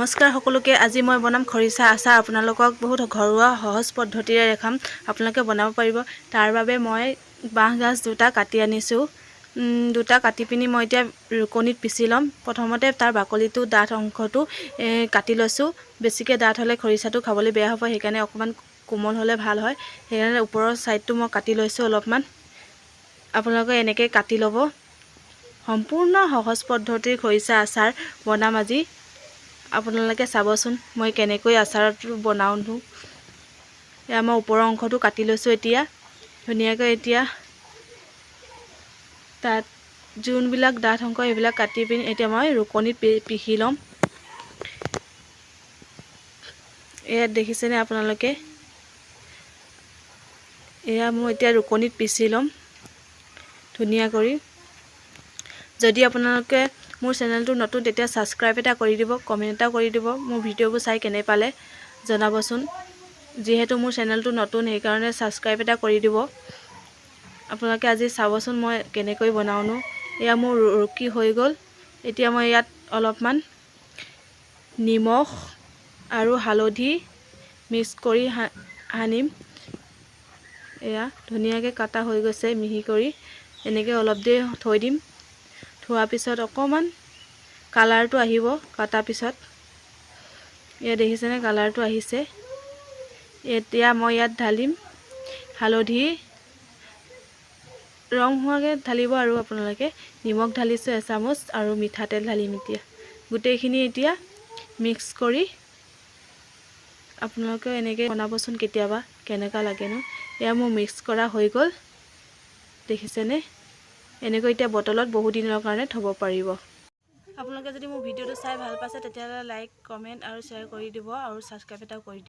নমস্কাৰ সকলোকে। আজি মই বনাম খৰিচা আচাৰ। আপোনালোকক বহুত ঘৰুৱা সহজ পদ্ধতিৰে দেখাম, আপোনালোকে বনাব পাৰিব। তাৰ বাবে মই বাঁহগাজ দুটা কাটি আনিছোঁ। দুটা কাটি পিনি মই এতিয়া ৰুকনিত পিচি ল'ম। প্ৰথমতে তাৰ বাকলিটো ডাঠ অংশটো কাটি লৈছোঁ। বেছিকৈ ডাঠ হ'লে খৰিচাটো খাবলৈ বেয়া হ'ব, সেইকাৰণে অকণমান কোমল হ'লে ভাল হয়। সেইকাৰণে ওপৰৰ ছাইডটো মই কাটি লৈছোঁ অলপমান। আপোনালোকে এনেকৈ কাটি ল'ব। সম্পূৰ্ণ সহজ পদ্ধতিৰ খৰিচা আচাৰ বনাম আজি। আপোনালোকে চাবচোন মই কেনেকৈ আচাৰটো বনাওঁ। এয়া মই ওপৰৰ অংশটো কাটি লৈছোঁ এতিয়া ধুনীয়াকৈ। এতিয়া তাত যোনবিলাক ডাঠ অংশ সেইবিলাক কাটি পিনি এতিয়া মই ৰুকনিত পিহি ল'ম। এয়া দেখিছেনে আপোনালোকে? এয়া মই এতিয়া ৰুকনিত পিচি ল'ম ধুনীয়া কৰি। যদি আপোনালোকে মোৰ চেনেলটো নতুন, তেতিয়া ছাবস্ক্ৰাইব এটা কৰি দিব, কমেণ্ট এটা কৰি দিব। মোৰ ভিডিঅ'বোৰ চাই কেনে পালে জনাবচোন। যিহেতু মোৰ চেনেলটো নতুন, সেইকাৰণে ছাবস্ক্ৰাইব এটা কৰি দিব। আপোনালোকে আজি চাবচোন মই কেনেকৈ বনাওঁনো। এয়া মোৰ ৰুকি হৈ গ'ল। এতিয়া মই ইয়াত অলপমান নিমখ আৰু হালধি মিক্স কৰি সানিম। এয়া ধুনীয়াকৈ কাটা হৈ গৈছে মিহি কৰি। এনেকৈ অলপ দেৰি থৈ দিম। থোৱাৰ পিছত অকণমান কালাৰটো আহিব কাটাৰ পিছত। এয়া দেখিছেনে কালাৰটো আহিছে। এতিয়া মই ইয়াত ঢালিম হালধি ৰং হোৱাকৈ ঢালিব। আৰু আপোনালোকে নিমখ ঢালিছোঁ এচামুচ আৰু মিঠাতেল ঢালিম। এতিয়া গোটেইখিনি এতিয়া মিক্স কৰি আপোনালোকে এনেকৈ বনাবচোন কেতিয়াবা, কেনেকুৱা লাগেনো। এয়া মোৰ মিক্স কৰা হৈ গ'ল, দেখিছেনে? এনেকৈ এতিয়া বটলত বহু দিনৰ কাৰণে থ'ব পাৰিব। আপোনালোকে যদি মোৰ ভিডিঅ'টো চাই ভাল পাইছে, তেতিয়াহ'লে লাইক, কমেণ্ট আৰু শ্বেয়াৰ কৰি দিব আৰু ছাবস্ক্ৰাইব এটাও কৰি দিব।